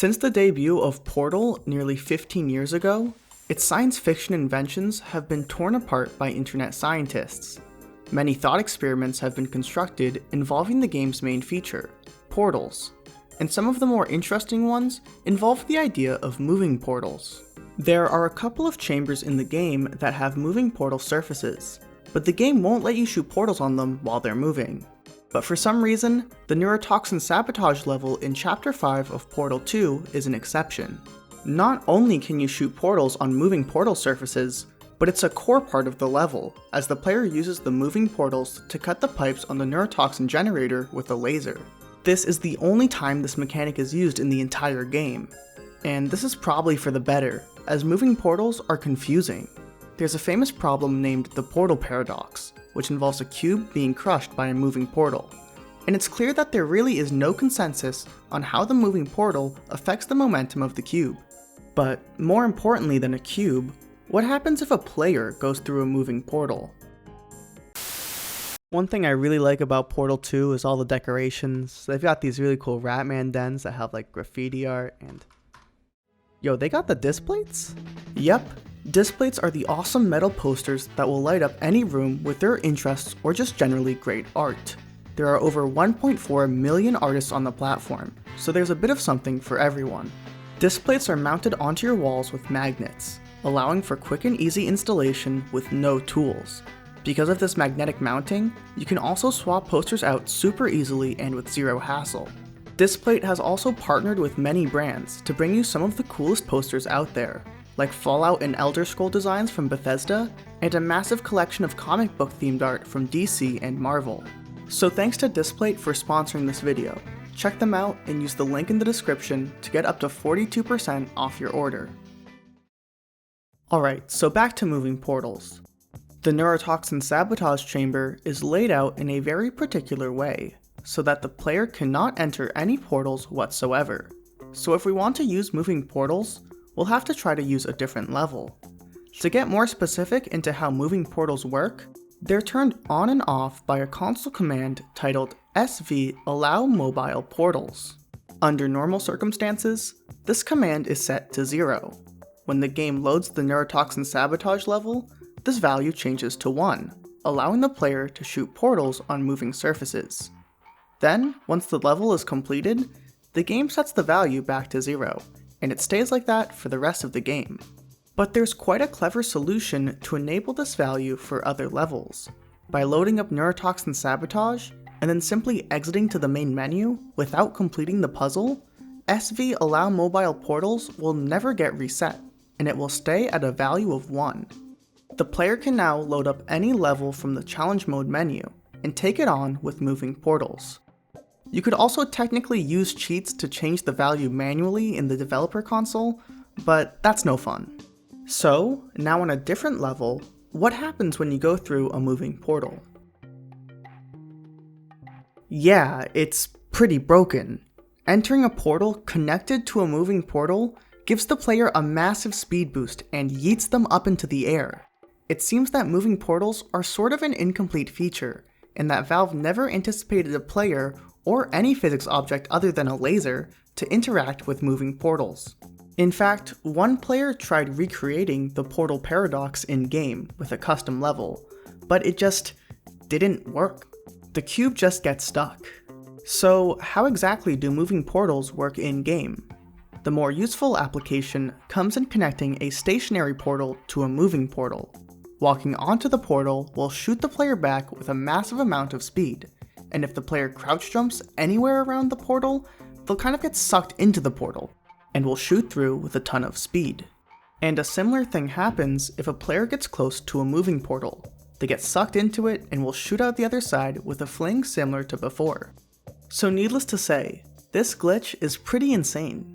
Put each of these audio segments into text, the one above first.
Since the debut of Portal nearly 15 years ago, its science fiction inventions have been torn apart by internet scientists. Many thought experiments have been constructed involving the game's main feature, portals, and some of the more interesting ones involve the idea of moving portals. There are a couple of chambers in the game that have moving portal surfaces, but the game won't let you shoot portals on them while they're moving. But for some reason, the neurotoxin sabotage level in Chapter 5 of Portal 2 is an exception. Not only can you shoot portals on moving portal surfaces, but it's a core part of the level, as the player uses the moving portals to cut the pipes on the neurotoxin generator with a laser. This is the only time this mechanic is used in the entire game, and this is probably for the better, as moving portals are confusing. There's a famous problem named the portal paradox, which involves a cube being crushed by a moving portal, and it's clear that there really is no consensus on how the moving portal affects the momentum of the cube. But more importantly than a cube, what happens if a player goes through a moving portal? One thing I really like about Portal 2 is all the decorations. They've got these really cool Ratman dens that have like graffiti art and... Yo, they got the disc plates? Yep, disc plates are the awesome metal posters that will light up any room with their interests or just generally great art. There are over 1.4 million artists on the platform, so there's a bit of something for everyone. Disc plates are mounted onto your walls with magnets, allowing for quick and easy installation with no tools. Because of this magnetic mounting, you can also swap posters out super easily and with zero hassle. Displate has also partnered with many brands to bring you some of the coolest posters out there, like Fallout and Elder Scrolls designs from Bethesda, and a massive collection of comic book themed art from DC and Marvel. So thanks to Displate for sponsoring this video. Check them out and use the link in the description to get up to 42% off your order. Alright, so back to moving portals. The neurotoxin sabotage chamber is laid out in a very particular way, so that the player cannot enter any portals whatsoever. So if we want to use moving portals, we'll have to try to use a different level. To get more specific into how moving portals work, they're turned on and off by a console command titled SV allow mobile portals. Under normal circumstances, this command is set to 0. When the game loads the neurotoxin sabotage level, this value changes to 1, allowing the player to shoot portals on moving surfaces. Then, once the level is completed, the game sets the value back to 0, and it stays like that for the rest of the game. But there's quite a clever solution to enable this value for other levels. By loading up neurotoxin sabotage, and then simply exiting to the main menu without completing the puzzle, SV allow mobile portals will never get reset, and it will stay at a value of 1. The player can now load up any level from the challenge mode menu, and take it on with moving portals. You could also technically use cheats to change the value manually in the developer console, but that's no fun. So, now on a different level, what happens when you go through a moving portal? Yeah, it's pretty broken. Entering a portal connected to a moving portal gives the player a massive speed boost and yeets them up into the air. It seems that moving portals are sort of an incomplete feature, and that Valve never anticipated a player or any physics object other than a laser to interact with moving portals. In fact, one player tried recreating the portal paradox in-game with a custom level, but it just didn't work. The cube just gets stuck. So how exactly do moving portals work in-game? The more useful application comes in connecting a stationary portal to a moving portal. Walking onto the portal will shoot the player back with a massive amount of speed, and if the player crouch jumps anywhere around the portal, they'll kind of get sucked into the portal, and will shoot through with a ton of speed. And a similar thing happens if a player gets close to a moving portal. They get sucked into it and will shoot out the other side with a fling similar to before. So needless to say, this glitch is pretty insane.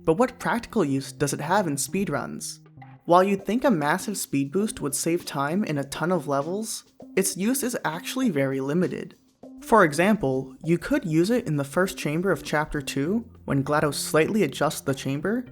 But what practical use does it have in speedruns? While you'd think a massive speed boost would save time in a ton of levels, its use is actually very limited. For example, you could use it in the first chamber of Chapter 2 when GLaDOS slightly adjusts the chamber,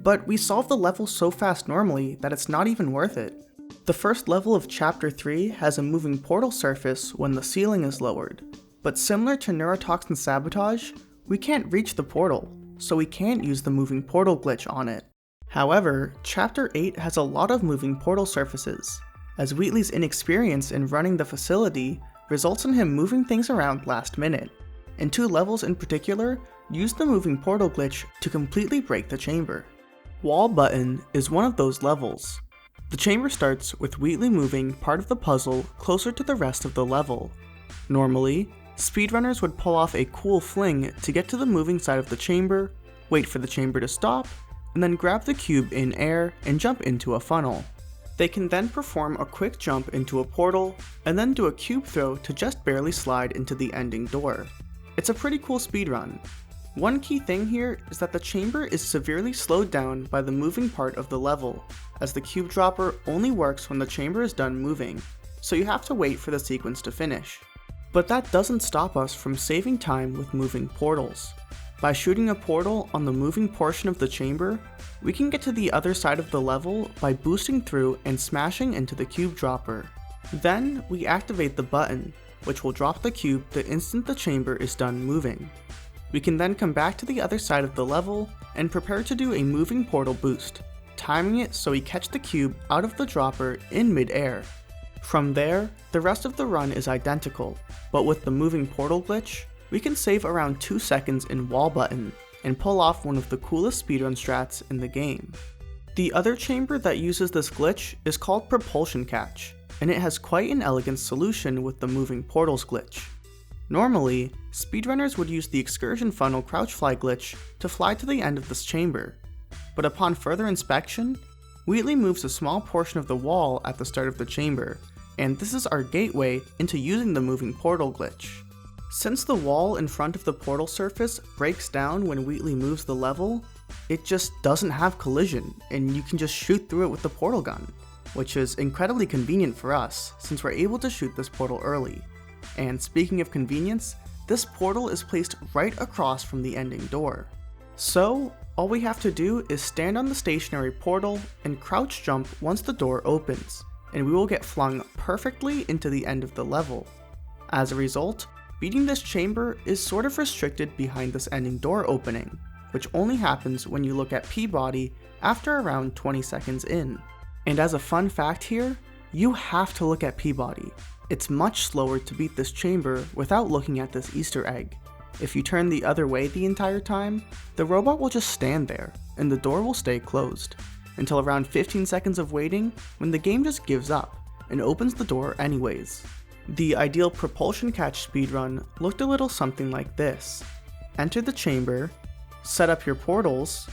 but we solve the level so fast normally that it's not even worth it. The first level of Chapter 3 has a moving portal surface when the ceiling is lowered, but similar to neurotoxin sabotage, we can't reach the portal, so we can't use the moving portal glitch on it. However, Chapter 8 has a lot of moving portal surfaces, as Wheatley's inexperience in running the facility results in him moving things around last minute, and 2 levels in particular use the moving portal glitch to completely break the chamber. Wall Button is one of those levels. The chamber starts with Wheatley moving part of the puzzle closer to the rest of the level. Normally, speedrunners would pull off a cool fling to get to the moving side of the chamber, wait for the chamber to stop, and then grab the cube in air and jump into a funnel. They can then perform a quick jump into a portal, and then do a cube throw to just barely slide into the ending door. It's a pretty cool speedrun. One key thing here is that the chamber is severely slowed down by the moving part of the level, as the cube dropper only works when the chamber is done moving, so you have to wait for the sequence to finish. But that doesn't stop us from saving time with moving portals. By shooting a portal on the moving portion of the chamber, we can get to the other side of the level by boosting through and smashing into the cube dropper. Then we activate the button, which will drop the cube the instant the chamber is done moving. We can then come back to the other side of the level and prepare to do a moving portal boost, timing it so we catch the cube out of the dropper in mid-air. From there, the rest of the run is identical, but with the moving portal glitch, we can save around 2 seconds in Wall Button and pull off one of the coolest speedrun strats in the game. The other chamber that uses this glitch is called Propulsion Catch, and it has quite an elegant solution with the moving portals glitch. Normally, speedrunners would use the excursion funnel crouch fly glitch to fly to the end of this chamber, but upon further inspection, Wheatley moves a small portion of the wall at the start of the chamber, and this is our gateway into using the moving portal glitch. Since the wall in front of the portal surface breaks down when Wheatley moves the level, it just doesn't have collision, and you can just shoot through it with the portal gun, which is incredibly convenient for us since we're able to shoot this portal early. And speaking of convenience, this portal is placed right across from the ending door. So, all we have to do is stand on the stationary portal and crouch jump once the door opens, and we will get flung perfectly into the end of the level. As a result, beating this chamber is sort of restricted behind this ending door opening, which only happens when you look at Peabody after around 20 seconds in. And as a fun fact here, you have to look at Peabody. It's much slower to beat this chamber without looking at this Easter egg. If you turn the other way the entire time, the robot will just stand there, and the door will stay closed, until around 15 seconds of waiting when the game just gives up, and opens the door anyways. The ideal Propulsion Catch speedrun looked a little something like this. Enter the chamber, set up your portals,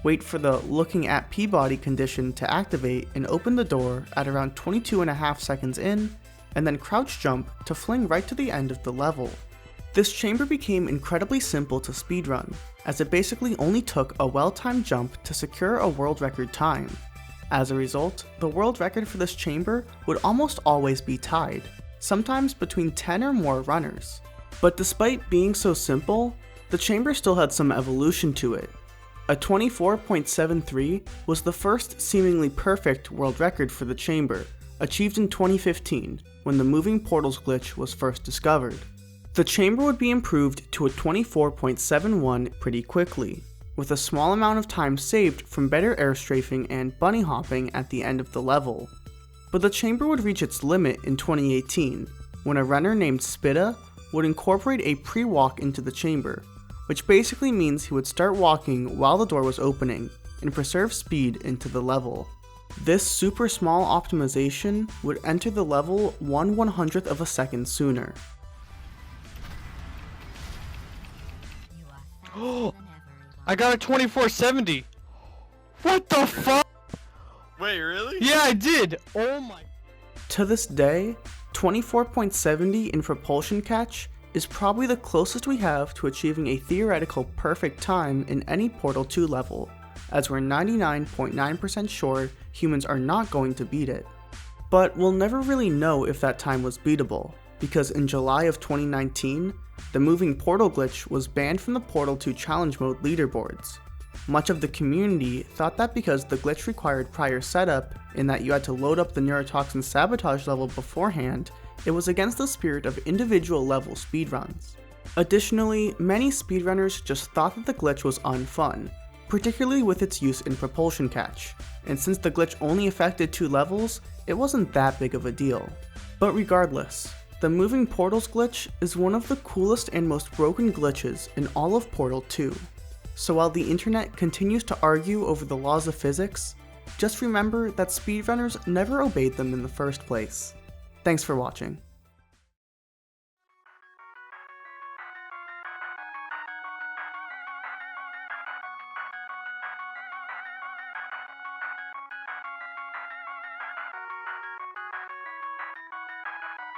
wait for the looking at Peabody condition to activate and open the door at around 22.5 seconds in, and then crouch jump to fling right to the end of the level. This chamber became incredibly simple to speedrun, as it basically only took a well-timed jump to secure a world record time. As a result, the world record for this chamber would almost always be tied, sometimes between 10 or more runners. But despite being so simple, the chamber still had some evolution to it. A 24.73 was the first seemingly perfect world record for the chamber, achieved in 2015 when the moving portals glitch was first discovered. The chamber would be improved to a 24.71 pretty quickly, with a small amount of time saved from better air strafing and bunny hopping at the end of the level. But the chamber would reach its limit in 2018, when a runner named Spidda would incorporate a pre-walk into the chamber, which basically means he would start walking while the door was opening, and preserve speed into the level. This super small optimization would enter the level 1/100th of a second sooner. Oh, I got a 2470. What the fuck? Wait, really? Yeah, I did. Oh my. To this day, 24.70 in Propulsion Catch is probably the closest we have to achieving a theoretical perfect time in any Portal 2 level, as we're 99.9% sure humans are not going to beat it. But we'll never really know if that time was beatable, because in July of 2019, the moving portal glitch was banned from the Portal 2 challenge mode leaderboards. Much of the community thought that because the glitch required prior setup in that you had to load up the neurotoxin sabotage level beforehand, it was against the spirit of individual level speedruns. Additionally, many speedrunners just thought that the glitch was unfun, particularly with its use in Propulsion catch, and since the glitch only affected 2 levels, it wasn't that big of a deal. But regardless, the moving portals glitch is one of the coolest and most broken glitches in all of Portal 2. So while the internet continues to argue over the laws of physics, just remember that speedrunners never obeyed them in the first place. Thanks for watching.